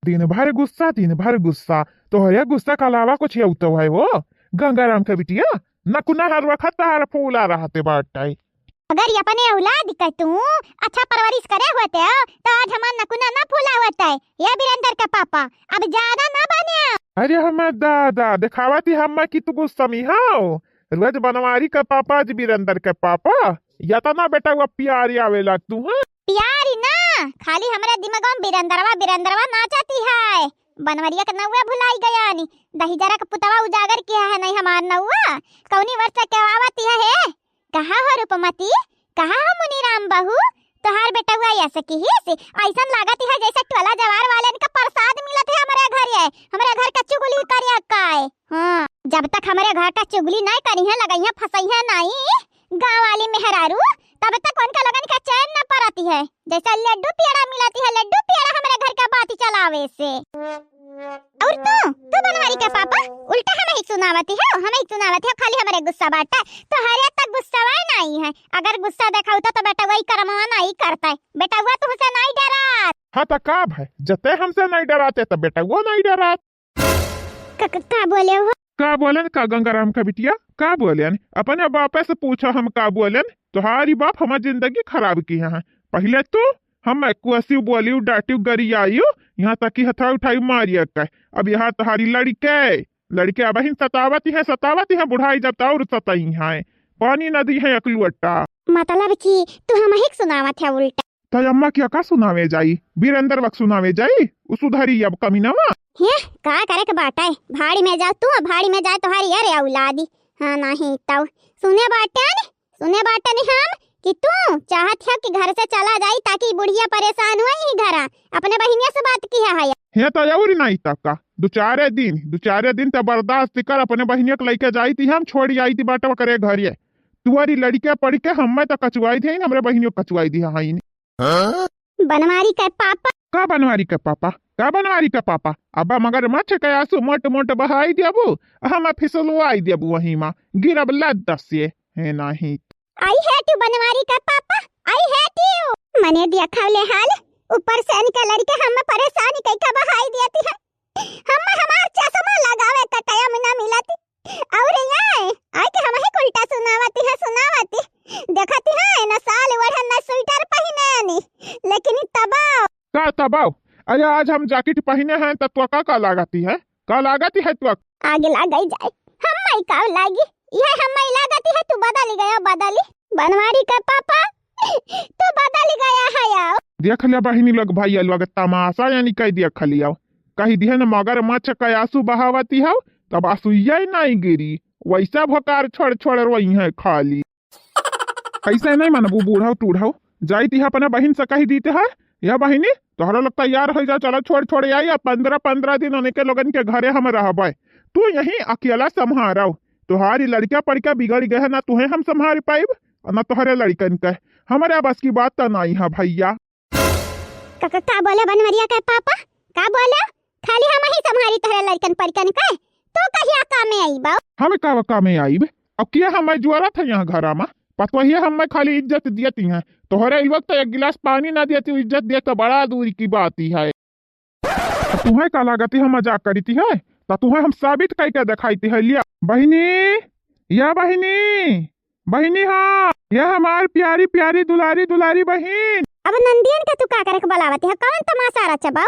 दिन भर गुस्सा। तो है गुस्सा के अलावा कुछ ये तो है वो गंगाराम का बिटिया न कुना हर वक्त तार फूला रहते बाटे। अगर ये अपने औलाद का तू अच्छा परवरिश करे होते हो तो आज हमार नकुना ना फूला होता है। ये बीरेंद्र का पापा अब ज्यादा ना बने। अरे हम दादा दिखावा थी हम की तू गुस्सा में हो। रोज बनवारी का पापा जी बीरेंद्र के पापा या तो ना बेटा वो प्यारी आवेला तू है प्यारी ना खाली हमारे दिमाग में बीरेंद्रवा बीरेंद्रवा नाचती है। बनवरिया का नौवा भुलाई गया नी दही जरा का पुतवा उजागर किया है नहीं हमार नौवा कौनी वर्षा के आवाती है। कहा हो रूपमती कहा हो मुनीराम बहू तोहार बेटा हुआ ऐसे की ही से ऐसा लागत है जैसे टोला जवार वाले का प्रसाद मिलत है हमारे घर। है हमारे घर का चुगली करिया काय। हां जब तक हमारे घर का चुगली नहीं करी है लगाई है फसई है नहीं गांव वाली मेहरारू तब तक उनका लगन का चैन न पड़ती है। जैसा लड्डू पेड़ा मिलती है लड्डू पेड़ा हमारे घर का बात चलावे से। और तू बनवारी का पापा उल्टा हमें ही सुनावती है हमें ही सुनावती है खाली हमारे गुस्सा बांटता है। तो हरे तक गुस्सा वाई नहीं है अगर गुस्सा दिखाऊ तो बेटा वही करमवा नहीं करता है। बेटा हुआ तो हमसे नहीं डरा। हाँ तो का भाई जते हमसे नहीं डराते तो बेटा वो नहीं डरा। का बोले हो का बोलन का गंगाराम का बिटिया का बोलन अपने बापे से पूछा हम का बोलन। तुम्हारी बाप हमारी जिंदगी खराब की है। पहले तो हम कुसी बोली डाटी गरी आई यहाँ तक की हथा उठाई मारिया का। अब यहाँ तुम्हारी लड़के अब ही सतावती है बुढ़ाई जब और सताई है पानी नदी है अकलुअट्टा। मतलब कि तू हमें ही सुनावत है उल्टा। तो अम्मा क्या का सुनावे जाई बीरेंद्र वक्त सुनावे जाई उधरी अब कमीनावा है का करे के बाटा है। भाड़ी में जा तू भाड़ी में जाए तुम्हारी अरे औलादी। हाँ नहीं तो सुने बाटे नहीं हम कि तू चाहत है कि घर से चला जाई ताकि बुढ़िया परेशान हुई ही घर अपने बहिनिया से बात की है तो और नहीं तक का दो चार दिन तो बर्दाश्त कर अपने बहिनिया को लेके जाई थी हम छोड़ी आई थी बाटा करे घर ये तुअरी लड़के पढ़ के हम तो कचुआई थी हमारे बहिनियों कचुआई थी। हाँ बनवारी का पापा का बनवारी का पापा अब मगर मछ कयासु मोट मोट बहाई देबू हम फिसलो आई देबू वही माँ गिरब लद से है नहीं। आई हेट यू बनवारी का पापा आई हेट यू मने दिया खावले हाल ऊपर से इनका लड़के हम परेशानी कई का बहाई देती है। हम हमार चश्मा लगावे का टाइम ना मिलती और यहाँ आई के हम ही उल्टा सुनावती देखती है ना साल वढ़न ना स्वेटर पहने नहीं लेकिन तबाव अरे आज हम जैकेट पहने हैं तो का लागती है तो आगे लग जाए हम मई का लागी ये हम मई लागती है तू बदली बनवारी का पापा तू बदली गया है यार। देख लिया बहिनी लोग भाई लोग तमाशा यानी कह देख लिया कही दिया न मगर मछ कयासु बहावती है तब आंसू यही नहीं गिरी वैसा भकार छोड़ वही है खाली ऐसा नहीं मानबू बूढ़ा टूढ़ाओ जाई थी अपने बहन से कही दीते है यह बहिनी तोहरा लोग तैयार हो जा चलो छोड़ आई 15 दिन होने के लोगन के घरे हम रहबे तू यही अकेला संभारो तुहारी लड़कियां पढ़ के बिगड़ गए ना तुम्हें हम संभाल पाइब न तुहरे लड़कन के हमारे बस की बात तो नहीं है भैया। का बोले बनवरिया का पापा का बोले खाली हम ही संभाली तुहरे लड़कन पढ़कन के तो कहिया काम में आईबा हम का काम में आईब अब क्या हम जुआरा था यहाँ घर में पतो ही हम खाली इज्जत देती हैं तोहरे वक्त एक गिलास पानी ना देती इज्जत दे तो बड़ा दूर की बात ही है। तुम्हें का लागती है मजाक करी थी है तो तुम्हें हम साबित करके दिखाई थी है लिया बहिनी हाँ यह हमार प्यारी दुलारी बहन। अब नंदियन का तू का करे के बुलावती है कौन तमाशा रचा बा।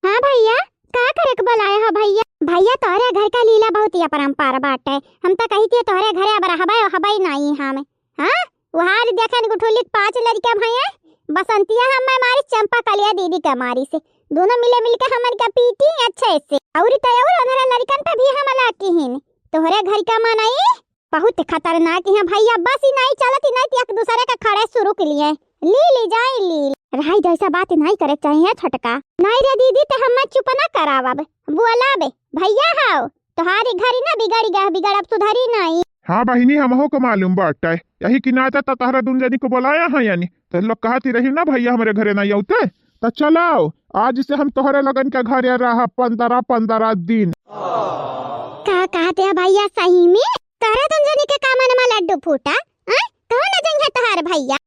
हां भैया का करे के बुलाए हो भैया तोहरे घर का लीला बहुत ही अपरंपार बात है। हम तो कही थी तोहरे घरे अब रहबई नहीं हमें। हां वहां देखन गुठुली 5 लड़कियां भैया बसंतिया हम मारी चंपा कलिया दीदी के मारी से दोनों मिल के हमन का पीटी अच्छे से और तयोर अनहरा लड़कन पे भी हम लाकीहिन तोहरे घर का मनाई बहुत खतरनाक है भैया बस ही नहीं चलती नहीं एक दूसरे का खड़े शुरू के लिए ली जाए रहाई जैसा बात नहीं करे चाहिए छटका नहीं रे दीदी तो हम चुप ना करावब बोलाबे भैया हाओ तुम्हारी घरी ना बिगड़ अब सुधरी नहीं। हाँ बहिनी हमहो को मालूम बाटे यही कि ना तो तहरा दुनजनी को बुलाया है यानी तो लोग कहती रही ना भैया हमारे घरे नहीं आते तो चलाओ आज से हम तोहरे लगन के घरे रहा 15 दिन। का कहते हैं भैया सही में तोहरा दुनजनी के कामन में लड्डू फूटा कौन न जंगे तोहार भैया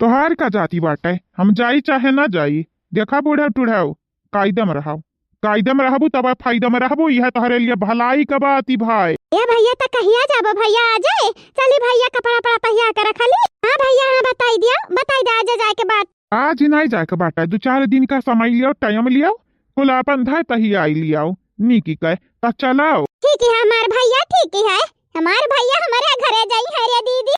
तोहार का जाती बाटे हम जाई चाहे ना जाई देखा बूढ़ा टूढ़ाओ, कायदा में रहो, कायदा में रहबू तब फायदा में रहबू, यह तोहरे लिए भलाई का बात ही भाई। ये भैया तो कहिया जाबो, भैया आ जाए। चली भैया कपड़ा पड़ा पहिया कर रखली। हाँ भैया, हाँ बताई दिया, बताई दे आज जाए के बाद। आज नहीं जाए के बाटा, 2-4 दिन का समय लियो, टाइम लियो, कुल अपन धाय तही आई लियाओ, नीकी कहे तो चलाओ। ठीक है हमार भैया, ठीक है हमार भैया हमारे घरे जाई है रे दीदी।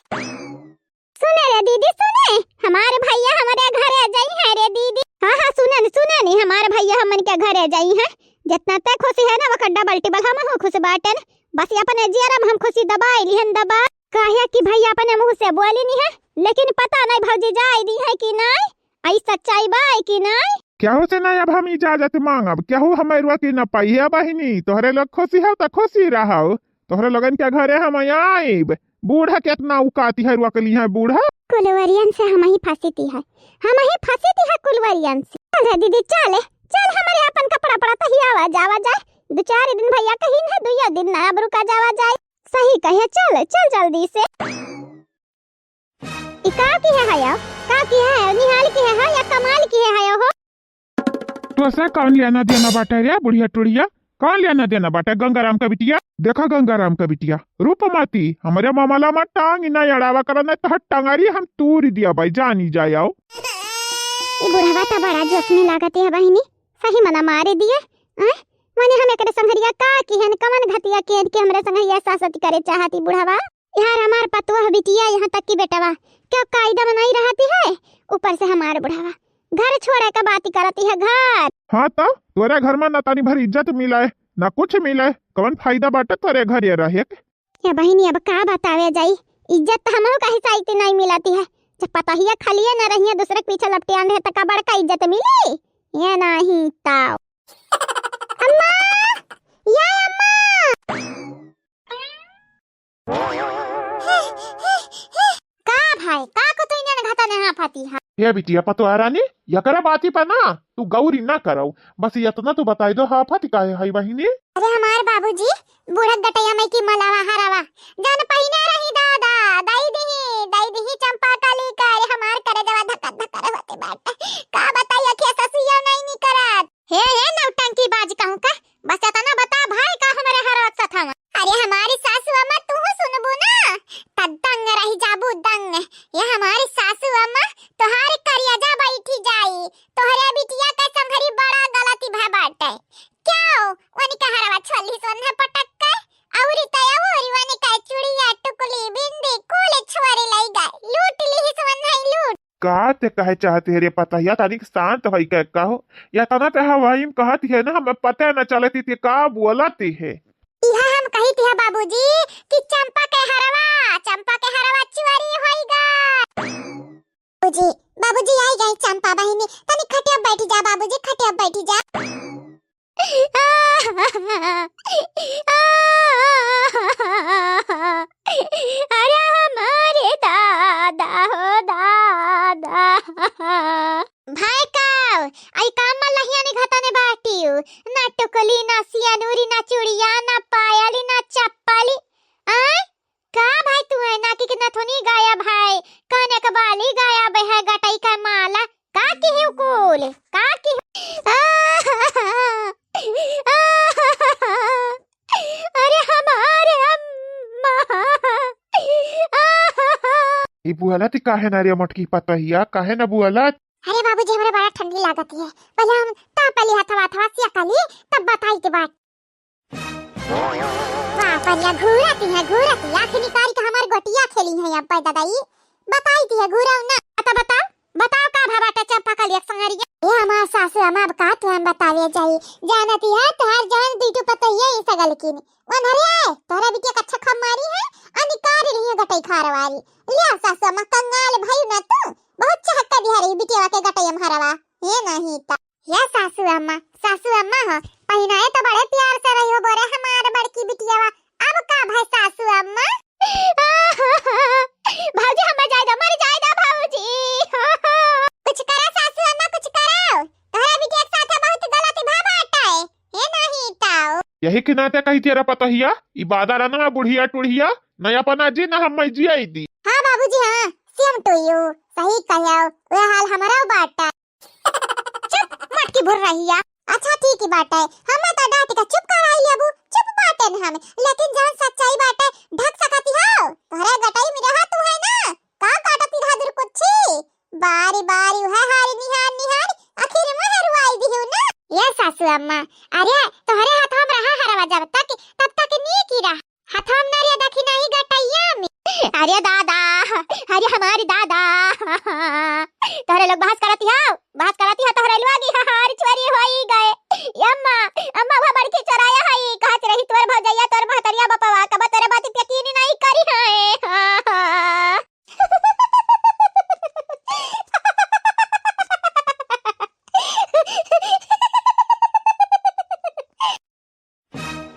सुने रे दीदी, सुने हमारे भैया हमारे घरे जाई है रे दीदी। हाँ हाँ सुने नहीं, हमारे भैया हमन के घरे जाई है। जितना तक खुशी है ना वो डबल टिबल हम हो खुश बाटन। बस अपने जियरम हम खुशी दबाई लिहन दबा। कहे कि भैया अपने मुंह से बोली नहीं है, लेकिन पता नहीं भौजी जाई दी है कि नहीं, आई सच्चाई बाई कि नहीं। क्याहू से नहीं अब हम इजाजत मांगब, क्याहू हमारे की न पाई है बहिनी, तोहरे लोग खुशी हो तो खुशी रहो, तोहरे लोगन के घरे हम आइब। बूढ़ा कितना उकाती है रुआ के लिए बूढ़ा। कुलवरियन से हम ही फंसीती है, हम ही फंसीती है कुलवरियन से। चल रे दीदी चल, चल हमारे अपन कपड़ा पड़ा तही आवा जावा जाए। 2-4 दिन भैया कहीं है, 2 दिन ना अब रुका जावा जाए। सही कहे, चल चल जल्दी से। इका की है या का की है, निहाल की है या कमाल की है हो। तो ऐसा कौन लेना देना बाटा रे बुढ़िया टुड़िया, कौन लेना देना बाटा। गंगाराम का बिटिया, देखा गंगाराम का बिटिया रूपमती हमारे मामला में टांग ना अड़ावा करना तो टांगारी हम तूर दिया भाई, जानी जाए आओ। ये बुढ़वा तो बड़ा जोश में लागत है बहिनी, सही मना मारे दिए। माने हम एकरे संघरिया का की हन कमन घतिया के हमरे संघरिया सासती करे चाहती बुढ़वा। यार हमार पतवा बिटिया यहाँ तक की बेटवा क्यों कायदा में नहीं रहती है, ऊपर से हमारे बुढ़वा घर छोड़े का बात करती है घर। हाँ तो तोरे घर में न तानी भर इज्जत मिला है न कुछ मिला है, कौन फायदा बाटे तोरे घर ये रहे। या बहिनी अब का बतावे जाई, इज्जत तो हमहु का हिसाब नहीं मिलती है। जब पता ही खलिए न रही दूसरे के पीछे लपटे आंधे तक का बड़का इज्जत मिली ये नहीं ताओ। अम्मा या अम्मा का भाई का को तो इन्हें घाटा ने हाफाती है। ये बिटिया पतो रानी यकरा बाती पर ना तू गौरी ना करो, बस इतना तो बताई दो हाफत का है बहिनी। अरे हमारे बाबूजी बूढ़ा गटैया में की मलावा हरावा जन पहिने रही दादा दाई दी चंपा काली करे हमार करे जवा धक्का धक्का होते बाट का बताइए कि ससुया नहीं करत हे नौटंकी बाज कहूं का, बस इतना बता भाई का हमारे हरत सथा। अरे हमारी सासू अम्मा तू सुनबू ना तदंग रही जाबू दंग, ये हमारी सासू अम्मा तोहारे करिया जा बैठी जाई, तोहरे बिटिया के संघरी बड़ा गलती भय बाटे। क्यों वनी का हरवा छोली सोना पटक के औरी तया औरी वनी का चूड़िया टुकली बिंदी कोले छोरे लाई गए लूट ली ही सोन है लूट। का ते कहे चाहते रे पता या तारीख शांत होई के कहो या तना पे हवाई में कहती है ना, हमें पता न चलती थी का बोलती है। यह हम कही थी बाबूजी कि चंपा के हरवा चुरी होईगा। बाबूजी आई गई चंपा बहिनी, तनी खटिया बैठी जा बाबूजी, खटिया बैठी जा। अरे हमारे दादा हो दादा भाई काव आई काम मल्लहिया ने घाटा ने बाटियो ना टुकली ना सियानूरी ना चूड़िया ना पायली ना चप्पली। आय का भाई तू है ना कि कितना थोनी गाया भाई, काने का बाली गाया बह गटाई का माला का की है कुल का की। अरे हमारे अम्मा ये बुआलत काहे ना रे मटकी पता हिया काहे ना बुआलत। अरे बाबूजी हमरा बड़ा ठंडी लागत है, पहले हम तापली हथवा सिया काली तब बताई के बात। वाह परिया घूरती है आखिरी कारी का हमार गोटिया खेली है अब दादाई बताई थी घूराऊ ना। बताओ का भाबाटा चंपा काली संगरिया ये हमार सासू हमार का तो हम बतावे जाई जानती है तोहार जान बीटू पता ये सगल की वन हरे तोरा बिटिया कच्चा खम मारी है अनिकार रही गटई खारवारी लिया सासू अम्मा कंगाल भाई ना तू बहुत चहक्का बिहारी बिटिया के गटई हम हरवा ये नहीं ता या सासू अम्मा हो पहिनाए तो बड़े प्यार से रही हो बोरे हमार बड़की बिटिया अब का भाई सासू अम्मा। भाऊजी हम मर जाएगा भाऊजी कुछ करा सासू अम्मा कुछ कराओ तोहरा बिटिया के साथ बहुत गलती भाबाटा है ये नहीं ताओ। यही के नाते कही तेरा पता हिया इबादा रना बुढ़िया टुढ़िया नया पना जी ना हम जी आई दी। हां बाबूजी हां सेम टू यू सही कहयो वे हाल हमारा बाटा। चुप की भर रही है। अच्छा ठीक ही बात है, हम तो डांट का चुप कराई लेबू, चुप बाटे न हम, लेकिन जान सच्चाई बात है ढक सकती हो। तोहरे गटाई में रहा तू है ना, का काटती रहा दूर कुछ बारी बारी है हारी निहार निहार आखिर में हरवाई दी हो ना। ये सासू अम्मा, अरे तोहरे हाथ में रहा हरवा जब तक नी की रहा हाथ में नारिया दखी नहीं गटैया में। अरे दादा, अरे हमारी दादा तोहरे लोग बहस करती हो तोहरे लोग हार चोरी होई गए। अम्मा अम्मा वो बड़की चराया है कहत रही तोर भौजैया तोर भतरिया बपवा कब तोरे बात यकीन नहीं करी है।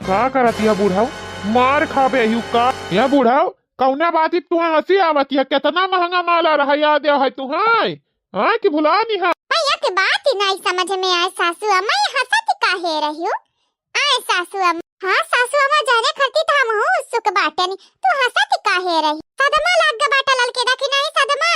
का करत या बूढ़ाऊ, मार खाबे यू का या बूढ़ाऊ, कौना बाती तू हंसी आवत है, कितना महंगा माला रहा याद है तू हां कि भुला नहीं है। भैया के बात ही नहीं समझ में आए सासू अम्मा, ये हंसत काहे रही हो। आए सासू अम्मा, हां सासू अम्मा जाने खरती त हम हो सुख बाटे नहीं, तू हंसत काहे रही। सदमा लाग ग बाटा ललके देखी नहीं सदमा,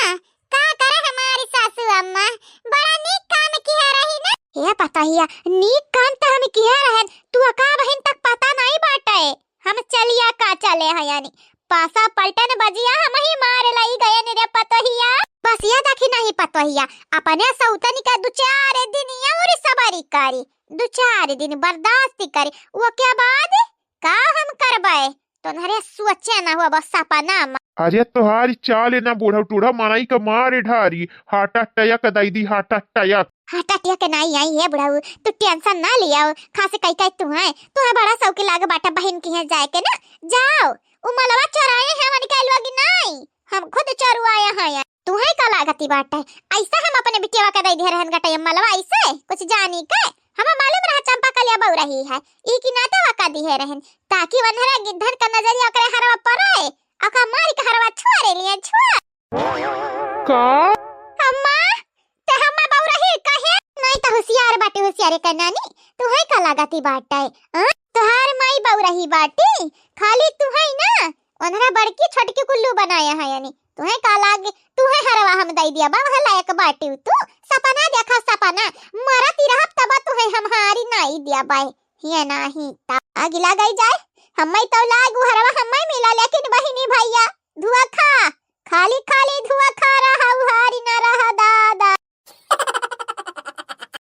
का करे हमारी सासू अम्मा, बड़ा नीक काम किया रही ना। ये पता हिया नीक काम त हम किया रहे, तू का बहन तक पता नहीं बाटे। हम चलिया का चले है यानी पासा पलटन बजिया हम ही मार लई गए ने रे पतोहिया। बस ये देखी नहीं पतोहिया अपने सौतनी का 2-4 दिन और सवारी करी, 2-4 दिन बर्दाश्त करी, वो क्या बाद का हम करबे तोहरे सोचे ना हुआ बस सपना। अरे तोहारी चाल ना बूढ़ा टूढ़ा मनाई का मारे ढारी हाटा टयक दैदी हाटा टयक। हाटा टयक नहीं आई है बुढ़ाऊ, तू टेंशन ना लिया, खासे कई कई तू है बड़ा सौकी लागे बाटा बहन की है जाए के ना जाओ। उमलवा चराए हैं मन के लोग नहीं, हम खुद चरवाए हैं। तू है का लागती बाटा ऐसा हम अपने बिटिया का दे दे रहन गटय मलवा ऐसे कुछ जानी के हमें मालूम रहा चंपा कलिया बहु रही है ई की नाते वका दी है रहन ताकि वनहरा गिद्धर का नजरिया करे हरवा पड़े अका मार के हरवा छोड़े लिए छुआ का अम्मा ते हम्मा बहु रही कहे नहीं तो होशियार बाटे होशियार के नानी तू है का लागती बाटा तोहार माई बहु रही बाटी खाली तू है ना वनहरा बड़की छोटकी कुल्लू बनाया है यानी तू है का लागे तू है हरवा हम दई दिया बा लायक बाटी तू सपना देखा सपना मरती रह तब तू है हमारी नहीं दिया बाई ये नहीं तब अगला गई जाए हम्मई तो लागू हरवा हम्मई मिला लेकिन बहिनी भैया धुआ खा खाली खाली धुआ खा रहा हारी ना रहा दादा।